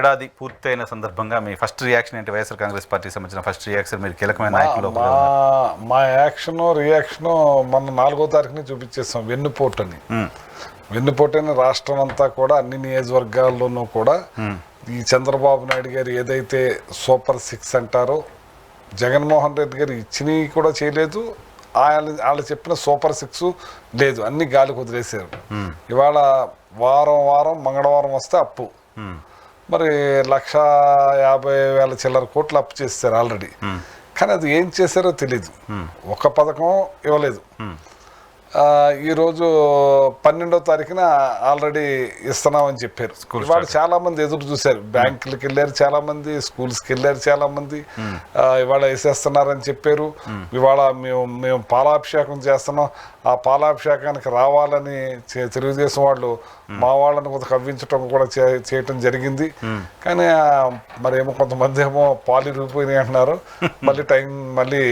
ఏడాది పూర్తయిన సందర్భంగా మీ ఫస్ట్ రియాక్షన్ ఏంటి? వైఎస్ఆర్ కాంగ్రెస్ పార్టీకి సంబంధించిన ఫస్ట్ రియాక్షన్, మీరు కీలకమైన నాయకులు. మా రియాక్షను మొన్న 4వ తారీఖుని చూపించేస్తాం. వెన్నుపోటు అని రాష్ట్రం అంతా కూడా అన్ని నియోజకవర్గాల్లోనూ కూడా ఈ చంద్రబాబు నాయుడు గారు ఏదైతే సూపర్ 6 అంటారో, జగన్మోహన్ రెడ్డి గారు ఇచ్చినవి కూడా చేయలేదు, వాళ్ళు చెప్పిన సూపర్ 6 లేదు, అన్ని గాలికి వదిలేశారు. ఇవాళ వారం మంగళవారం వస్తే అప్పు, మరి 1,50,000 చిల్లర కోట్లు అప్పు చేస్తారు ఆల్రెడీ. కానీ అది ఏం చేశారో తెలీదు. ఒక పథకం ఇవ్వలేదు. ఈరోజు 12వ తారీఖున ఆల్రెడీ ఇస్తున్నామని చెప్పారు. ఇవాళ చాలా మంది ఎదురు చూశారు. బ్యాంకులకు వెళ్ళారు చాలా మంది, స్కూల్స్కి వెళ్ళారు చాలా మంది. ఇవాళ వేసేస్తున్నారని చెప్పారు. ఇవాళ మేము పాలాభిషేకం చేస్తున్నాం, ఆ పాలాభిషేకానికి రావాలని తెలుగుదేశం వాళ్ళు మా వాళ్ళని కొంత కవ్వించడం కూడా చేయటం జరిగింది. కానీ మరేమో కొంతమంది ఏమో పాలు ఇరిగిపోయినాయి అంటున్నారు, మళ్ళీ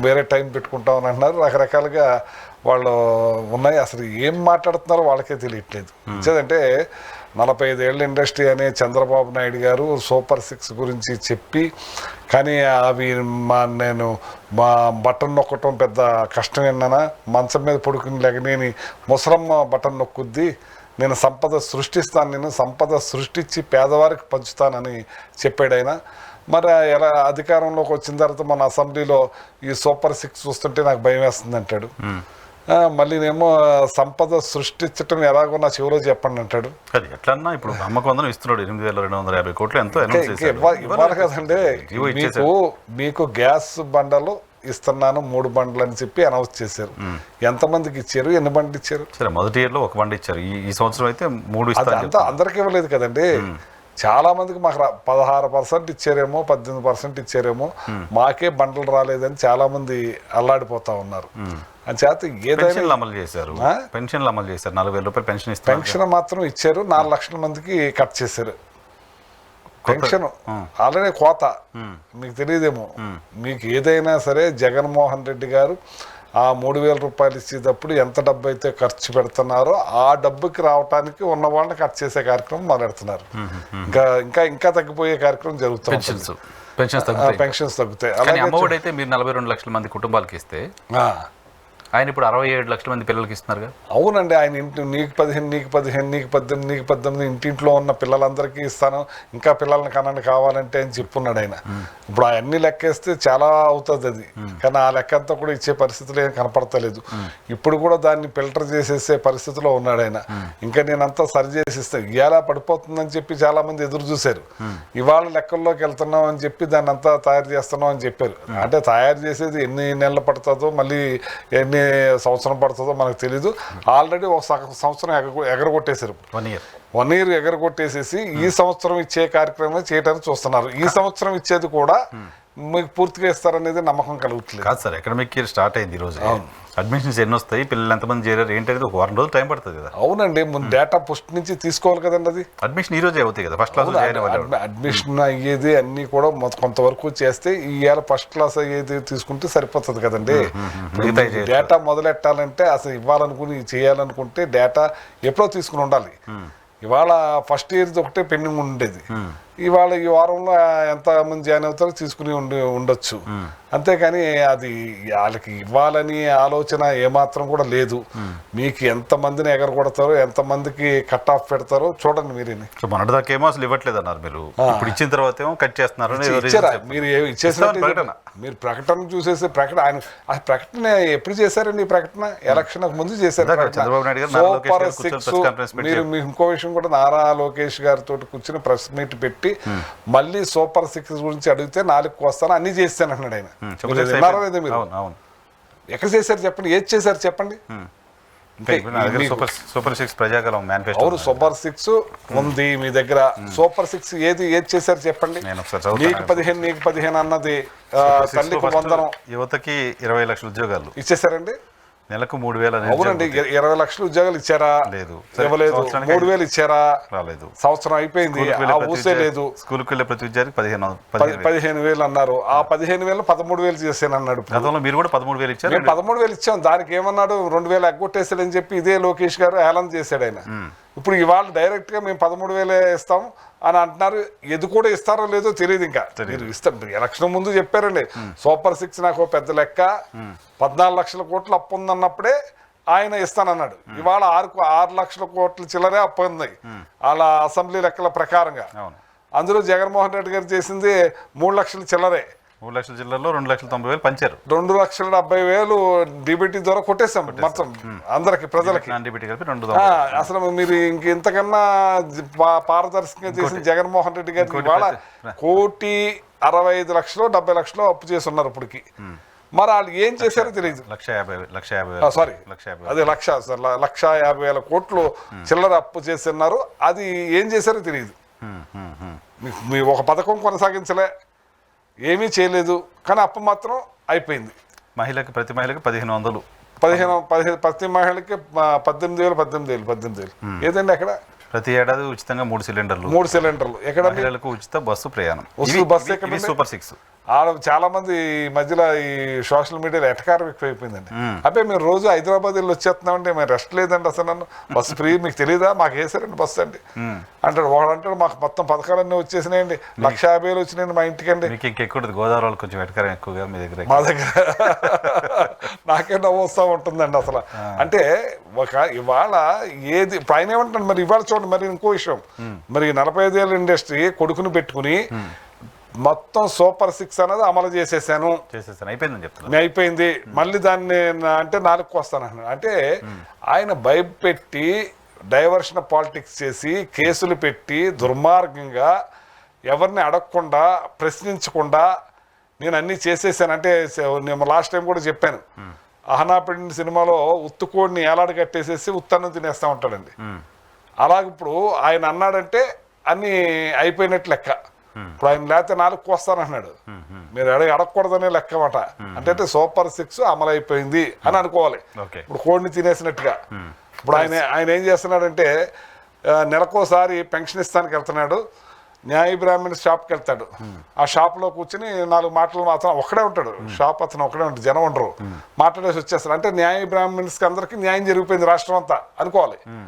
వేరే టైం పెట్టుకుంటామని అంటున్నారు. రకరకాలుగా వాళ్ళు ఉన్నాయి. అసలు ఏం మాట్లాడుతున్నారో వాళ్ళకే తెలియట్లేదు. అంటే 45 ఏళ్ళ ఇండస్ట్రీ అనే చంద్రబాబు నాయుడు గారు సూపర్ 6 గురించి చెప్పి, కానీ అవి నేను బటన్ నొక్కటం పెద్ద కష్టం ఏమన్నా, మంచం మీద పడుకుని లేకనేని ముసలమ్మ బటన్ నొక్కుద్ది, నేను సంపద సృష్టిస్తాను, నేను సంపద సృష్టించి పేదవారికి పంచుతానని చెప్పాడు ఆయన. మరి ఎలా అధికారంలోకి వచ్చిన తర్వాత మన అసెంబ్లీలో ఈ సూపర్ 6 చూస్తుంటే నాకు భయం వేస్తుంది అంటాడు. మళ్ళీనేమో సంపద సృష్టించడం ఎలాగో నా చెవిలో చెప్పండి అంటాడు. ఎట్లన్నా ఇప్పుడు అమ్మకు వందనం ఇస్తున్నాడు, 8,250 కోట్లు ఎంతో ఇవ్వాలి కదండి. మీకు గ్యాస్ బండలు ఇస్తున్నాను 3 బండ్లు అని చెప్పి అనౌన్స్ చేశారు. ఎంతమందికి ఇచ్చారు, ఎన్ని బండ్లు ఇచ్చారు? సరే, మొదటి ఇయర్లో 1 బండి ఇచ్చారు, ఈ సంవత్సరం అయితే 3 ఇస్తారు. అంతా అందరికి ఇవ్వలేదు కదండి. చాలా మందికి మాకు 16% ఇచ్చారేమో, 18% ఇచ్చారేమో, మాకే బండ్లు రాలేదని చాలా మంది అల్లాడిపోతా ఉన్నారు. అంచేత ఏదైనా అమలు చేశారు, పెన్షన్లు అమలు చేశారు, 4,000 రూపాయలు పెన్షన్ ఇస్తారు. పెన్షన్ మాత్రం ఇచ్చారు, 4 లక్షల మందికి కట్ చేశారు పెన్షన్. ఆల్రెడీ కోత, మీకు తెలియదేమో. మీకు ఏదైనా సరే జగన్మోహన్ రెడ్డి గారు ఆ 3,000 రూపాయలు ఇచ్చేటప్పుడు ఎంత డబ్బు అయితే ఖర్చు పెడుతున్నారో ఆ డబ్బుకి రావటానికి ఉన్న వాళ్ళని కట్ చేసే కార్యక్రమం మొదలెడుతున్నారు. ఇంకా తగ్గిపోయే కార్యక్రమం జరుగుతుంది. పెన్షన్స్ తగ్గుతాయి. అలాగే అమ్మఒడి అయితే మీరు 42 లక్షల మంది కుటుంబాలకి ఇస్తే, ఆయన ఇప్పుడు 67 లక్షల మంది పిల్లలకి ఇస్తున్నారు. అవునండి. ఆయన నీకు 15, నీకు 15, నీకు 18, నీకు 18 ఇంటింట్లో ఉన్న పిల్లలందరికీ ఇస్తాను, ఇంకా పిల్లల్ని కనండి కావాలంటే అని చెప్పున్నాడు ఆయన. ఇప్పుడు అవన్నీ లెక్కేస్తే చాలా అవుతుంది అది, కానీ ఆ లెక్క అంతా కూడా ఇచ్చే పరిస్థితులు ఏం కనపడతలేదు. ఇప్పుడు కూడా దాన్ని ఫిల్టర్ చేసేసే పరిస్థితిలో ఉన్నాడు ఆయన. ఇంకా నేనంతా సరి చేసిస్తాను, ఇవాళ పడిపోతుందని చెప్పి చాలా మంది ఎదురు చూశారు. ఇవాళ లెక్కల్లోకి వెళ్తున్నాం అని చెప్పి దాన్ని అంతా తయారు చేస్తున్నాం అని చెప్పారు. అంటే తయారు చేసేది ఎన్ని నెలలు పడుతుందో, మళ్ళీ ఎన్ని సంవత్సరం పడుతుందో మనకు తెలీదు. ఆల్రెడీ ఒక సంవత్సరం ఎగరగొట్టేశారు. 1 ఇయర్ ఎగరగొట్టేసేసి ఈ సంవత్సరం ఇచ్చే కార్యక్రమం చేయడానికి చూస్తున్నారు. ఈ సంవత్సరం ఇచ్చేది కూడా మీకు పూర్తిగా ఇస్తారనేది నమ్మకం కలుగుతుంది. కాదు సార్, అకాడమిక్ ఇయర్ స్టార్ట్ అయింది. ఈరోజు అడ్మిషన్స్ ఎన్ని వస్తాయి, పిల్లలు ఎంతమంది చేరారు ఏంటనేది 1 వారం రోజులు టైం పడుతుంది కదా. అవునండి, ముందు డేటా పుస్ట్ నుంచి తీసుకోవాలి కదండి. అది అడ్మిషన్ ఈ రోజే అవుతాయి కదా. ఫస్ట్ క్లాస్ అడ్మిషన్ అయ్యేది అన్ని కూడా కొంతవరకు చేస్తే ఇవాళ ఫస్ట్ క్లాస్ అయ్యేది తీసుకుంటే సరిపోతుంది కదండి. డేటా మొదలెట్టాలంటే అసలు ఇవ్వాలనుకుని చేయాలనుకుంటే డేటా ఎప్పుడో తీసుకుని ఉండాలి. ఇవాళ ఫస్ట్ ఇయర్ది ఒకటే పెండింగ్ ఉండేది. ఇవాళ ఈ వారంలో ఎంతమంది జాయిన్ అవుతారో తీసుకుని ఉండొచ్చు. అంతేకాని అది వాళ్ళకి ఇవ్వాలని ఆలోచన ఏమాత్రం కూడా లేదు. మీకు ఎంతమందిని ఎగరగొడతారో, ఎంతమందికి కట్ ఆఫ్ పెడతారో చూడండి మీరే. మొన్నటిదాకేమో అసలు ఇవ్వట్లేదు అన్నారు మీరు, ఇప్పుడు ఇచ్చిన తర్వాత ఏమో కట్ చేస్తున్నారు. మీరు మీరు ప్రకటన చూసేసి ఆయన ప్రకటన ఎప్పుడు చేశారండి? ప్రకటన ఎలక్షన్ ముందు చేశారు. చంద్రబాబు నాయుడు గారు సూపర్ 6 మీరు ఇంకో విషయం కూడా నారా లోకేష్ గారితో కూర్చుని ప్రెస్ మీట్ పెట్టి మళ్ళీ సూపర్ 6 గురించి అడిగితే 4కు వస్తాను అన్ని చేస్తాను అన్నాడు ఆయన. మీరు ఎక్కడ చేశారు చెప్పండి, ఏది చేశారు చెప్పండి. సూపర్ 6 ప్రజాకాలం మేనిఫెస్టో. అవును, సూపర్ 6 ఉంది మీ దగ్గర. సూపర్ 6 ఏది చేశారు చెప్పండి. నీకు 15, నీకు 15 అన్నది తల్లికి వందనం, యువతకి 20 లక్షల ఉద్యోగాలు ఇచ్చేసారండి. నెలకు 3,000. అవునండి, 20 లక్షల ఉద్యోగాలు ఇచ్చారా? లేదు, ఇవ్వలేదు. 3,000 ఇచ్చారా? రాలేదు. సంవత్సరం అయిపోయింది, ఊసే లేదు. స్కూల్కి వెళ్ళే ప్రతి విద్యార్థికి 15,000 అన్నారు. ఆ 15,000 13,000 చేశాను అన్నాడు. గతంలో మీరు కూడా 13,000 ఇచ్చారు. 13,000 ఇచ్చాం. దానికి ఏమన్నాడు, 2,000 ఎగ్గొట్టేసాడని చెప్పి ఇదే లోకేష్ గారు హేళన చేశాడు ఆయన. ఇప్పుడు ఇవాళ డైరెక్ట్గా మేము 13,000 ఇస్తాం అని అంటున్నారు. ఎది కూడా ఇస్తారో లేదో తెలియదు. ఇంకా మీరు ఇస్తారు, ఎలక్షన్ ముందు చెప్పారండి సూపర్ 6 నాకు పెద్ద లెక్క 14 లక్షల కోట్లు అప్పు ఉందన్నప్పుడే ఆయన ఇస్తానన్నాడు. ఇవాళ 6 లక్షల కోట్ల చిల్లరే అప్పు ఉంది వాళ్ళ అసెంబ్లీ లెక్కల ప్రకారంగా. అందులో జగన్మోహన్ రెడ్డి గారు చేసింది 3 లక్షల చిల్లరే. 3 లక్షల జిల్లాలో 2,90,000 పంచారు. 2,70,000 డీబీటీ ద్వారా కొట్టేసాం మొత్తం అందరికి ప్రజలకి. అసలు మీరు ఇంతకన్నా పారదర్శకంగా చేసిన జగన్మోహన్ రెడ్డి గారు ఇవాళ 1,65,00,000 70,00,000 అప్పు చేసి ఉన్నారు ఇప్పటికి. మరి వాళ్ళు ఏం చేశారో తెలియదు. 1,50,000 కోట్లు చిల్లర అప్పు చేస్తున్నారు. అది ఏం చేశారో తెలియదు. మీ ఒక పథకం కొనసాగించలే, ఏమీ చేయలేదు, కానీ అప్పు మాత్రం అయిపోయింది. ప్రతి మహిళకి 1,500 ప్రతి మహిళకి 18,000 ఏదండి అక్కడ ప్రతి ఏడాది ఉచితంగా 3 సిలిండర్లు ఎక్కడ మహిళలకు ఉచిత బస్సు ప్రయాణం. బస్సు ఎక్కడ సూపర్ 6 చాలా మంది ఈ మధ్యలో ఈ సోషల్ మీడియాలో ఎటకారం ఎక్కువైపోయిందండి. అబ్బాయి మేము రోజు హైదరాబాద్ వెళ్ళి వచ్చేస్తున్నామంటే మేము రెస్ట్ లేదండి అసలు నన్ను బస్సు ఫ్రీ మీకు తెలియదా మాకు వేసారండి బస్సు అండి అంటాడు. వాడంటాడు మాకు మొత్తం పథకాలన్నీ వచ్చేసినాయండి 1,50,000 వచ్చినాయండి మా ఇంటికండి. ఎక్కువ గోదావరి కొంచెం ఎటకారం ఎక్కువగా మీ దగ్గర మా దగ్గర నాకే నవ్వు వస్తూ ఉంటుందండి అసలు. అంటే ఇవాళ ఏది ఆయన ఏమంటాడు మరి ఇవాళ చూడండి. మరి ఇంకో విషయం, మరి 45 ఏళ్ళ ఇండస్ట్రీ కొడుకుని పెట్టుకుని మొత్తం సూపర్ 6 అనేది అమలు చేసేసాను అయిపోయింది. మళ్ళీ దాన్ని అంటే 4కు వస్తాను అంటే ఆయన భయపెట్టి డైవర్షన్ పాలిటిక్స్ చేసి కేసులు పెట్టి దుర్మార్గంగా ఎవరిని అడగకుండా ప్రశ్నించకుండా నేను అన్నీ చేసేసాను. అంటే నేను లాస్ట్ టైం కూడా చెప్పాను, అహనాపెండి సినిమాలో ఉత్తుకోడిని ఏలాడు కట్టేసేసి ఉత్తన్నం తినేస్తూ ఉంటాడండి. అలాగే ఇప్పుడు ఆయన అన్నాడంటే అన్నీ అయిపోయినట్టు లెక్క. ఇప్పుడు ఆయన లేకపోతే 4కు వస్తానంటున్నాడు. మీరు అడగకూడదనే లెక్క మాట. అంటే సూపర్ 6 అమలు అయిపోయింది అని అనుకోవాలి. ఇప్పుడు కోడిని తినేసినట్టుగా. ఇప్పుడు ఆయన ఏం చేస్తున్నాడంటే నెలకోసారి పెన్షన్ ఇస్తానికి వెళ్తున్నాడు. న్యాయ బ్రాహ్మణ్ షాప్కి వెళ్తాడు. ఆ షాప్లో కూర్చుని 4 మాటలు మాత్రం ఒక్కడే ఉంటాడు. షాప్ అతను ఒక్కడే ఉంటాడు, జనం ఉండరు. మాట్లాడేసి వచ్చేస్తారు. అంటే న్యాయ బ్రాహ్మణ్స్కి అందరికీ న్యాయం జరిగిపోయింది రాష్ట్రం అంతా అనుకోవాలి.